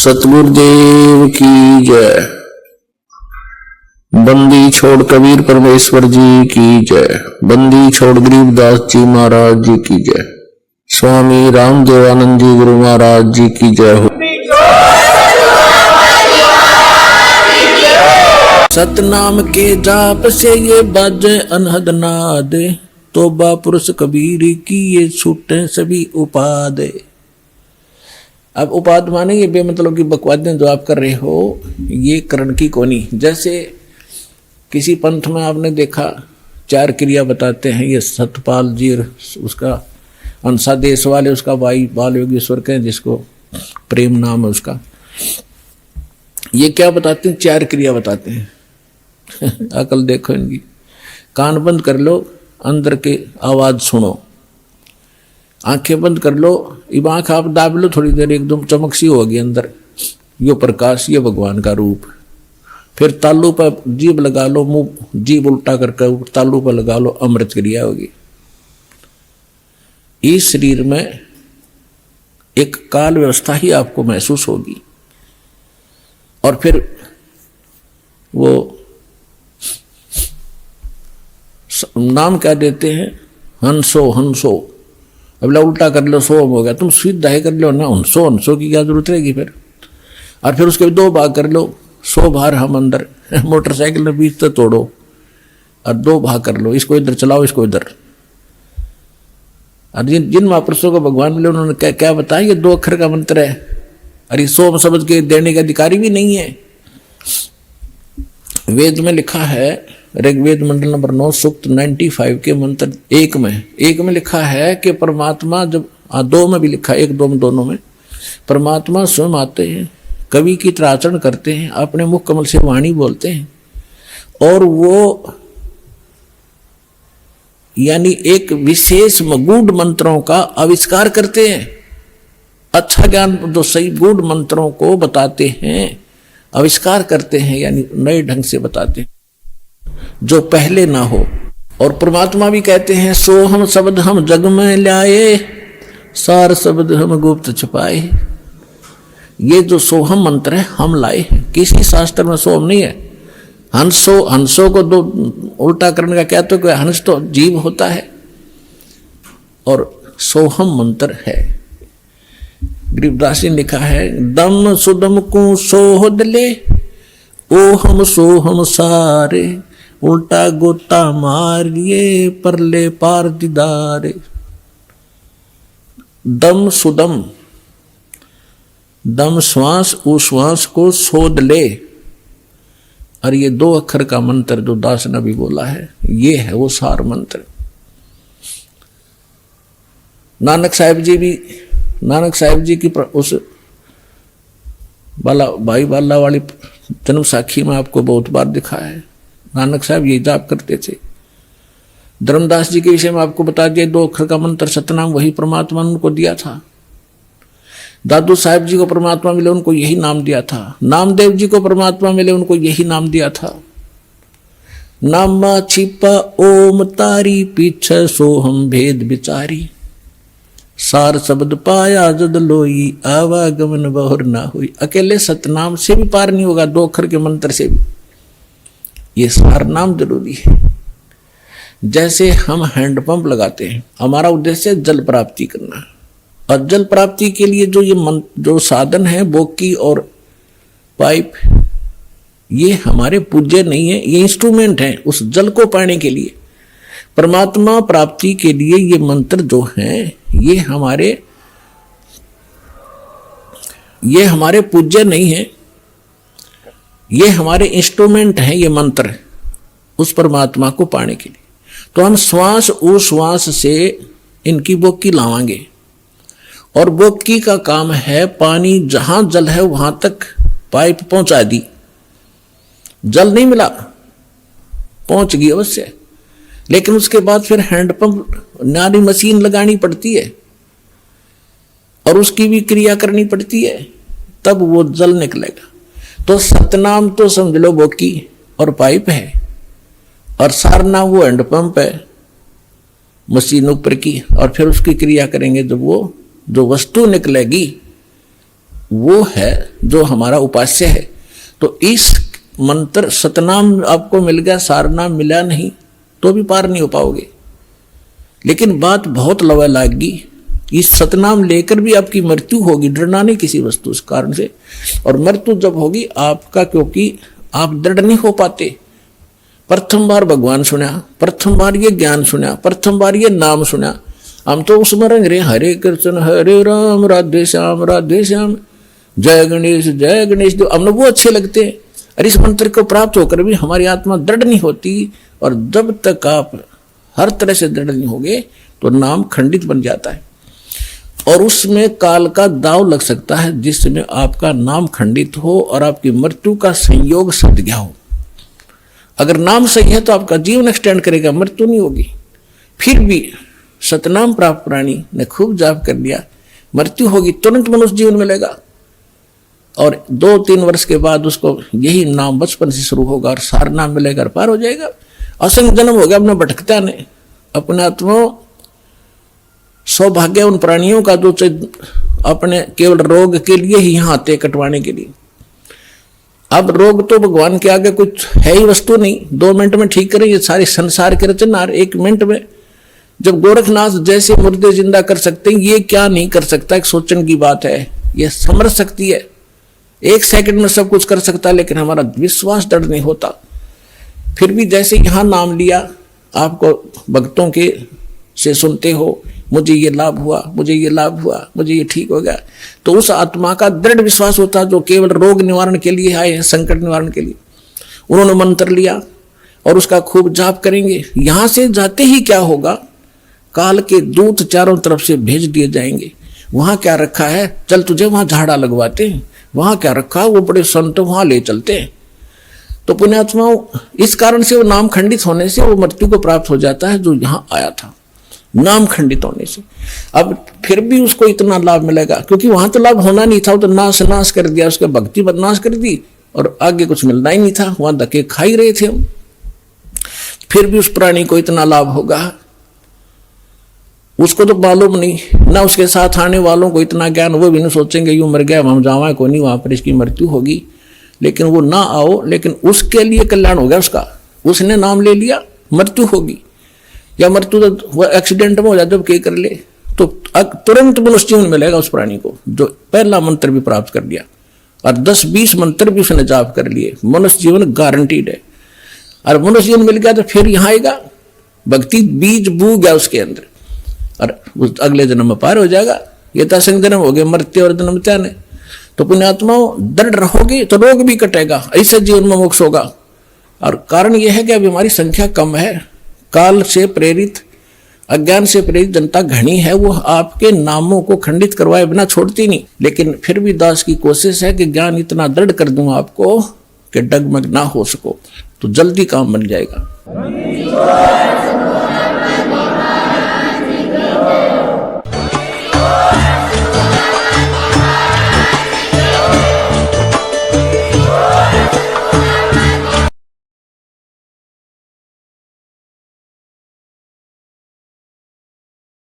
सतगुरुदेव की जय। बंदी छोड़ कबीर परमेश्वर जी की जय। बंदी छोड़ गरीबदास जी महाराज जी की जय। स्वामी रामदेवानंद जी गुरु महाराज जी की जय हो। सतनाम के जाप से ये बाजे अनहद नाद, तोबा पुरुष कबीर की ये छूटे सभी उपादे। अब उपाद माने ये बेमतलब की बकवादें जो आप कर रहे हो, ये करण की कोनी। जैसे किसी पंथ में आपने देखा 4 क्रिया बताते हैं, ये सतपाल जी उसका अंसा देश वाले उसका भाई बाल योगेश्वर कहें जिसको प्रेम नाम है उसका, ये क्या बताते हैं? 4 क्रिया बताते हैं। अकल देखो इनकी। कान बंद कर लो, अंदर के आवाज सुनो। आंखें बंद कर लो, अब आंख आप दाब लो थोड़ी देर, एकदम चमक सी होगी अंदर, यो प्रकाश, ये भगवान का रूप। फिर तालू पर जीभ लगा लो, मुंह जीभ उल्टा करके तालू पर लगा लो, अमृत क्रिया होगी। इस शरीर में एक काल व्यवस्था ही आपको महसूस होगी। और फिर वो नाम क्या देते हैं? हंसो हंसो। अब उल्टा कर लो, 100 हो गया, तुम सीधा ही कर लो ना, हंसो की क्या जरूरत रहेगी फिर। और फिर उसके 2 भाग कर लो, 100 बार हम अंदर, मोटरसाइकिल में बीच तक तोड़ो और 2 भाग कर लो, इसको इधर चलाओ इसको इधर। और जिन महापुरुषों को भगवान मिले उन्होंने क्या क्या बताया? ये 2 अक्षर का मंत्र है। अरे 100 शब्द के देने का अधिकारी भी नहीं है। वेद में लिखा है, ऋग्वेद मंडल नंबर 9 सूक्त 95 के मंत्र 1 में लिखा है कि परमात्मा जब 2 में भी लिखा है, 1 2 में दोनों में, परमात्मा स्वयं आते हैं, कवि की तरह आचरण करते हैं, अपने मुख कमल से वाणी बोलते हैं, और वो यानी एक विशेष गूढ़ मंत्रों का आविष्कार करते हैं। अच्छा ज्ञान जो सही गूढ़ मंत्रों को बताते हैं, आविष्कार करते हैं, यानी नए ढंग से बताते हैं जो पहले ना हो। और परमात्मा भी कहते हैं, सो हम शब्द हम जग में लाए, सार शब्द हम गुप्त छुपाए। ये जो सोहम मंत्र है हम लाए हैं, किसी शास्त्र में सोहम नहीं है। हंसो को 2 उल्टा करने का क्या, तो हंस तो जीव होता है और सोहम मंत्र है। गरीबदास जी ने लिखा है, दम सुदम को सोहद ले, ओ हम सोहम सारे, उल्टा गोता मारिए परले पार दीदारे। दम सुदम, दम श्वास, उस श्वास को सोध ले। और ये 2 अक्षर का मंत्र जो दास ने भी बोला है, ये है वो सार मंत्र। नानक साहिब जी की उस भाई बाला वाली जन्म साखी में आपको बहुत बार दिखा है। नानक साहब ये जाप करते थे। धर्मदास जी के विषय में आपको बता दिया, 2 अक्षर का मंत्र सतनाम वही परमात्मा ने उनको दिया था। दादू साहब जी को परमात्मा मिले, उनको यही नाम दिया था। नामदेव जी को परमात्मा मिले, उनको यही नाम दिया था। नामा छिपा ओम तारी, पीछे सोहम भेद विचारी, सार शब्द पाया जद लोई, आवागमन बहुर ना हुई। अकेले सतनाम से भी पार नहीं होगा, 2 अक्षर के मंत्र से भी। ये सार नाम जरूरी है। जैसे हम हैंडपंप लगाते हैं, हमारा उद्देश्य जल प्राप्ति करना, और जल प्राप्ति के लिए जो साधन है, बोकी और पाइप, ये हमारे पूज्य नहीं है, ये इंस्ट्रूमेंट है उस जल को पाने के लिए। परमात्मा प्राप्ति के लिए ये मंत्र जो हैं, ये हमारे पूज्य नहीं है, ये हमारे इंस्ट्रूमेंट हैं। ये मंत्र उस परमात्मा को पाने के लिए, तो हम श्वास से इनकी बोकी लावांगे। और बोकी का काम है, पानी जहां जल है वहां तक पाइप पहुंचा दी। जल नहीं मिला, पहुंच गई अवश्य, लेकिन उसके बाद फिर हैंडपंप नारी मशीन लगानी पड़ती है और उसकी भी क्रिया करनी पड़ती है, तब वो जल निकलेगा। तो सतनाम तो समझ लो बोकी और पाइप है, और सारनाम वो हैंडपंप है मशीन ऊपर की, और फिर उसकी क्रिया करेंगे जब वो जो वस्तु निकलेगी वो है जो हमारा उपास्य है। तो इस मंत्र सतनाम आपको मिल गया, सारनाम मिला नहीं तो भी पार नहीं हो पाओगे। लेकिन बात बहुत लवा लागी, इस सतनाम लेकर भी आपकी मृत्यु होगी, डरना नहीं किसी वस्तु उस कारण से। और मृत्यु जब होगी आपका, क्योंकि आप दृढ़ नहीं हो पाते। प्रथम बार भगवान सुना, प्रथम बार ये ज्ञान सुना, प्रथम बार ये नाम सुना। हम तो स्मरण रहे हरे कृष्ण हरे राम राधे श्याम जय गणेश जो हमने वो अच्छे लगते हैं। और इस मंत्र को प्राप्त होकर भी हमारी आत्मा दृढ़ नहीं होती। और जब तक आप हर तरह से दृढ़ नहीं होगे तो नाम खंडित बन जाता है, और उसमें काल का दाव लग सकता है, जिसमें आपका नाम खंडित हो और आपकी मृत्यु का संयोग सद गया हो। अगर नाम सही है तो आपका जीवन एक्सटेंड करेगा, मृत्यु नहीं होगी। फिर भी सतनाम प्राप्त प्राणी ने खूब जाप कर लिया, मृत्यु होगी, तुरंत मनुष्य जीवन मिलेगा। और 2-3 वर्ष के बाद उसको यही नाम बचपन से शुरू होगा और सार नाम मिलेगा और पार हो जाएगा। असंग जन्म हो गया अपने भटकता ने, अपने आत्मा सौभाग्य उन प्राणियों का जो अपने केवल रोग के लिए ही यहाँ आते कटवाने के लिए। अब रोग तो भगवान के आगे कुछ है ही वस्तु नहीं, 2 मिनट में ठीक करें ये सारे संसार के रचनार 1 मिनट में। जब गोरखनाथ जैसे मुर्दे जिंदा कर सकते हैं, ये क्या नहीं कर सकता, एक सोचने की बात है। ये समझ सकती है, 1 सेकंड में सब कुछ कर सकता है, लेकिन हमारा विश्वास दृढ़ नहीं होता। फिर भी जैसे यहाँ नाम लिया, आपको भक्तों के से सुनते हो, मुझे ये लाभ हुआ, मुझे ये लाभ हुआ, मुझे ये ठीक हो गया, तो उस आत्मा का दृढ़ विश्वास होता है जो केवल रोग निवारण के लिए आए हैं, संकट निवारण के लिए। उन्होंने मंत्र लिया और उसका खूब जाप करेंगे। यहां से जाते ही क्या होगा, काल के दूत चारों तरफ से भेज दिए जाएंगे। वहां क्या रखा है, चल तुझे वहां झाड़ा लगवाते हैं, वहां क्या रखा है, वो बड़े संत वहां ले चलते हैं। तो पुण्यात्माओं, इस कारण से वो नाम खंडित होने से वो मृत्यु को प्राप्त हो जाता है जो यहां आया था, नाम खंडित होने से। अब फिर भी उसको इतना लाभ मिलेगा, क्योंकि वहां तो लाभ होना नहीं था, वो तो नाश कर दिया, उसके भक्ति बदनाश कर दी और आगे कुछ मिलना ही नहीं था, वहां धक्के खा ही रहे थे हम। फिर भी उस प्राणी को इतना लाभ होगा, उसको तो मालूम नहीं ना, उसके साथ आने वालों को इतना ज्ञान, वो भी नहीं सोचेंगे यूं मर गया हम जावा को नहीं, वहां पर इसकी मृत्यु होगी। लेकिन वो ना आओ, लेकिन उसके लिए कल्याण हो गया उसका, उसने नाम ले लिया, मृत्यु होगी या मृत्यु तो वो एक्सीडेंट में हो जाए जब के कर ले, तो तुरंत मनुष्य जीवन मिलेगा उस प्राणी को जो पहला मंत्र भी प्राप्त कर लिया और 10-20 मंत्र भी उसने जाप कर लिए। मनुष्य जीवन गारंटीड है। और मनुष्य जीवन मिल गया तो फिर यहाँ आएगा, भक्ति बीज बू गया उसके अंदर और उस अगले जन्म में पार हो जाएगा। ये तो असंग जन्म हो गए, मृत्यु और जन्म त्याग है। तो पुण्यात्माओं, दृढ़ रहोगे तो रोग भी कटेगा, ऐसे जीवन में मोक्ष होगा। और कारण यह है कि अभी हमारी संख्या कम है, काल से प्रेरित, अज्ञान से प्रेरित जनता घनी है, वो आपके नामों को खंडित करवाए बिना छोड़ती नहीं। लेकिन फिर भी दास की कोशिश है कि ज्ञान इतना दृढ़ कर दूं आपको कि डगमग ना हो सको, तो जल्दी काम बन जाएगा।